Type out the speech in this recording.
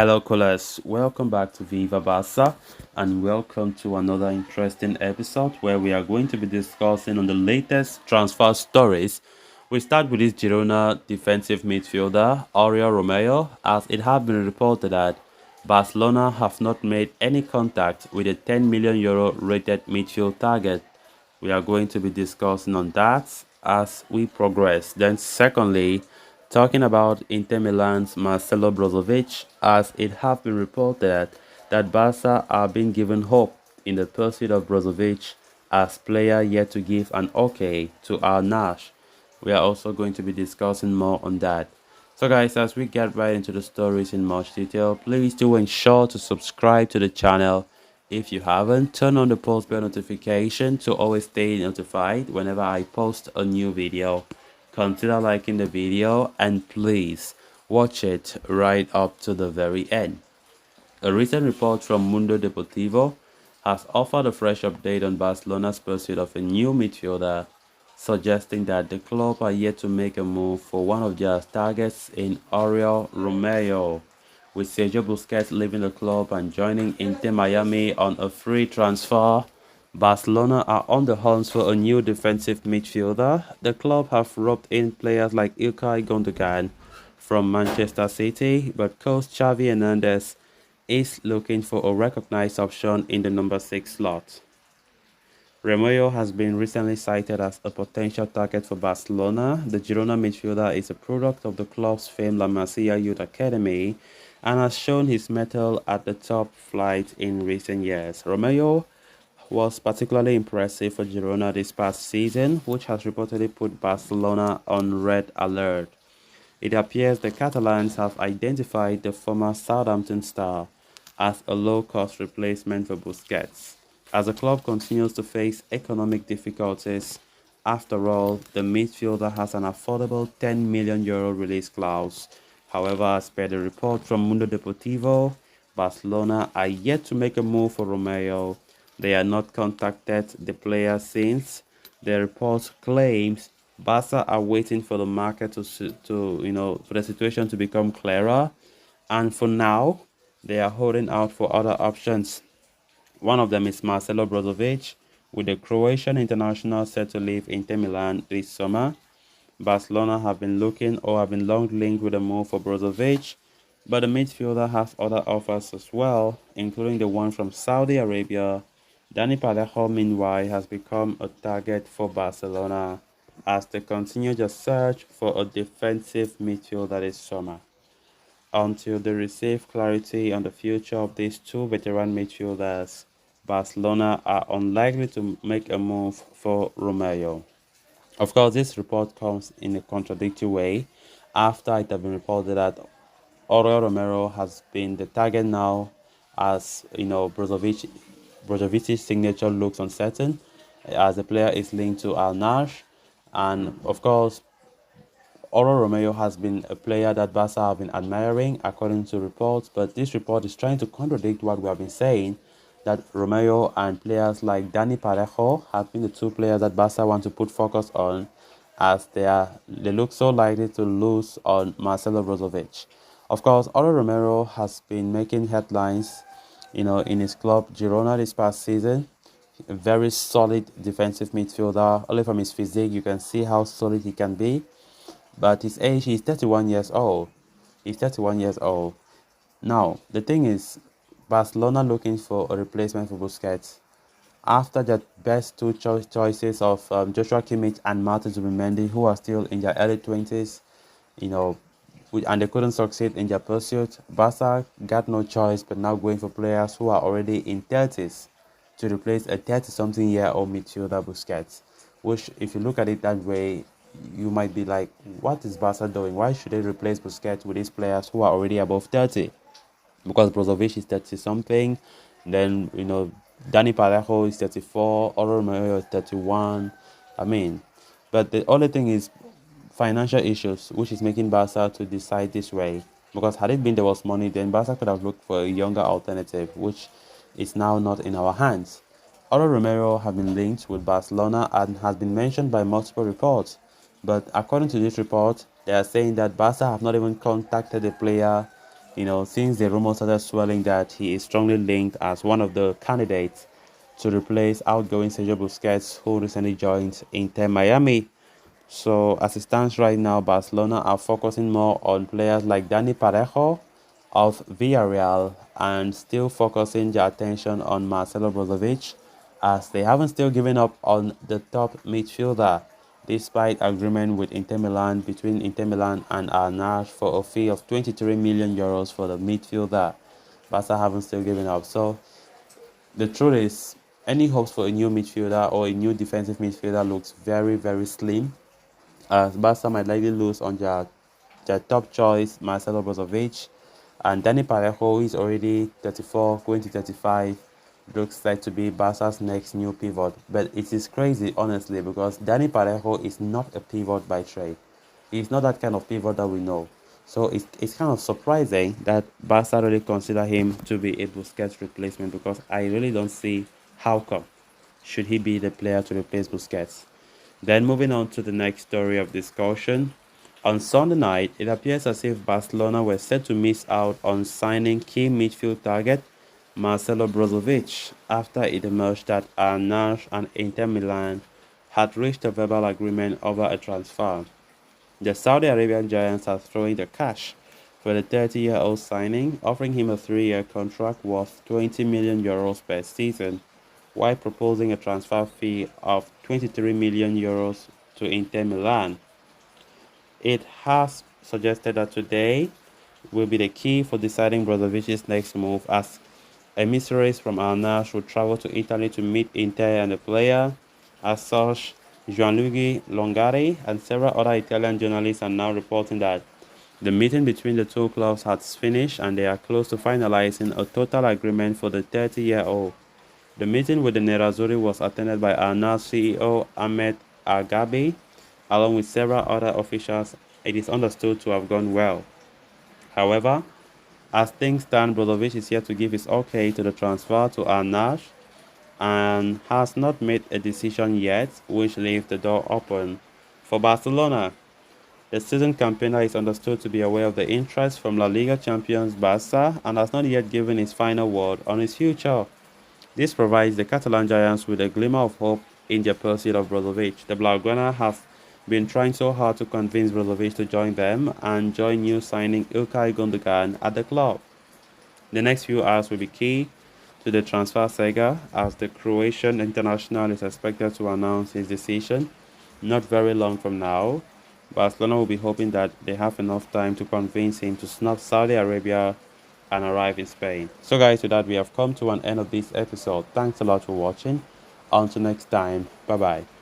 Hello, callers. Welcome back to Viva Barca, and welcome to another interesting episode where we are going to be discussing on the latest transfer stories. We start with this Girona defensive midfielder, Oriol Romeu, as it has been reported that Barcelona have not made any contact with a 10 million euro rated midfield target. We are going to be discussing on that as we progress. Then, secondly, talking about Inter Milan's Marcelo Brozovic, as it has been reported that Barca are being given hope in the pursuit of Brozovic as player yet to give an okay to Al Nash. We are also going to be discussing more on that. So guys, as we get right into the stories in much detail, please do ensure to subscribe to the channel. If you haven't, turn on the post bell notification to always stay notified whenever I post a new video. Consider liking the video and please watch it right up to the very end. A recent report from Mundo Deportivo has offered a fresh update on Barcelona's pursuit of a new midfielder, suggesting that the club are yet to make a move for one of their targets in Oriol Romeu, with Sergio Busquets leaving the club and joining Inter Miami on a free transfer. Barcelona are on the hunt for a new defensive midfielder. The club have roped in players like Ilkay Gundogan from Manchester City, but coach Xavi Hernandez is looking for a recognized option in the number 6 slot. Romeu has been recently cited as a potential target for Barcelona. The Girona midfielder is a product of the club's famed La Masia Youth Academy and has shown his mettle at the top flight in recent years. Romeu was particularly impressive for Girona this past season, which has reportedly put Barcelona on red alert. It appears the Catalans have identified the former Southampton star as a low-cost replacement for Busquets. As the club continues to face economic difficulties, after all, the midfielder has an affordable 10 million euro release clause. However, as per the report from Mundo Deportivo, Barcelona are yet to make a move for Romeu. They are not contacted the player since. The report claims Barca are waiting for the market for the situation to become clearer, and for now, they are holding out for other options. One of them is Marcelo Brozovic, with the Croatian international set to leave Inter Milan this summer. Barcelona have been long linked with a move for Brozovic, but the midfielder has other offers as well, including the one from Saudi Arabia. Dani Parejo, meanwhile, has become a target for Barcelona as they continue their search for a defensive midfielder this summer. Until they receive clarity on the future of these two veteran midfielders, Barcelona are unlikely to make a move for Romeu. Of course, this report comes in a contradictory way after it had been reported that Oriol Romeu has been the target now, as Brozovic's signature looks uncertain as the player is linked to Al Nash, and of course Oriol Romeu has been a player that Barca have been admiring according to reports, but this report is trying to contradict what we have been saying, that Romeu and players like Dani Parejo have been the two players that Barca want to put focus on, as they look so likely to lose on Marcelo Brozovic. Of course, Oriol Romeu has been making headlines, in his club Girona this past season. A very solid defensive midfielder. Only from his physique, you can see how solid he can be. But his age, he's 31 years old. He's 31 years old. Now, the thing is, Barcelona looking for a replacement for Busquets. After the best two choices of Joshua Kimmich and Martin Zubimendi, who are still in their early 20s, and they couldn't succeed in their pursuit, Barca got no choice but now going for players who are already in 30s to replace a 30-something-year-old midfielder Busquets, which, if you look at it that way, you might be like, what is Barca doing? Why should they replace Busquets with these players who are already above 30? Because Brozovic is 30-something, then, Dani Parejo is 34, Oriol Romeu is 31. But the only thing is financial issues, which is making Barca to decide this way. Because had it been there was money, then Barca could have looked for a younger alternative, which is now not in our hands. Oriol Romeu have been linked with Barcelona and has been mentioned by multiple reports. But according to this report, they are saying that Barca have not even contacted the player Since the rumor started swelling that he is strongly linked as one of the candidates to replace outgoing Sergio Busquets, who recently joined Inter Miami. So as it stands right now, Barcelona are focusing more on players like Dani Parejo of Villarreal and still focusing their attention on Marcelo Brozovic, as they haven't still given up on the top midfielder despite agreement with Inter Milan between Inter Milan and Al Nassr for a fee of 23 million euros for the midfielder. Barca haven't still given up. So the truth is, any hopes for a new midfielder or a new defensive midfielder looks very, very slim, as Barca might likely lose on their top choice, Marcelo Brozovic, and Dani Parejo, who is already 34, going to 35, looks like to be Barca's next new pivot. But it is crazy, honestly, because Dani Parejo is not a pivot by trade. He's not that kind of pivot that we know. So it's kind of surprising that Barca really consider him to be a Busquets replacement, because I really don't see how come should he be the player to replace Busquets. Then moving on to the next story of discussion. On Sunday night, it appears as if Barcelona were set to miss out on signing key midfield target Marcelo Brozovic after it emerged that Al Nassr and Inter Milan had reached a verbal agreement over a transfer. The Saudi Arabian giants are throwing the cash for the 30-year-old signing, offering him a 3-year contract worth 20 million euros per season, while proposing a transfer fee of 23 million euros to Inter Milan. It has suggested that today will be the key for deciding Brozovic's next move, as emissaries from Al Nassr will travel to Italy to meet Inter and the player. As such, Gianluigi Longari and several other Italian journalists are now reporting that the meeting between the two clubs has finished and they are close to finalizing a total agreement for the 30-year-old. The meeting with the Nerazzurri was attended by Al Nassr CEO Ahmed Al-Gabi, along with several other officials. It is understood to have gone well. However, as things stand, Brozovic is yet to give his okay to the transfer to Al Nassr and has not made a decision yet, which leaves the door open for Barcelona. The season campaigner is understood to be aware of the interest from La Liga champions Barca and has not yet given his final word on his future. This provides the Catalan giants with a glimmer of hope in their pursuit of Brozovic. The Blaugrana have been trying so hard to convince Brozovic to join them and join new signing Ilkay Gundogan at the club. The next few hours will be key to the transfer saga, as the Croatian international is expected to announce his decision not very long from now. Barcelona will be hoping that they have enough time to convince him to snub Saudi Arabia and arrive in Spain. So guys, with that we have come to an end of this episode. Thanks a lot for watching. Until next time, bye bye.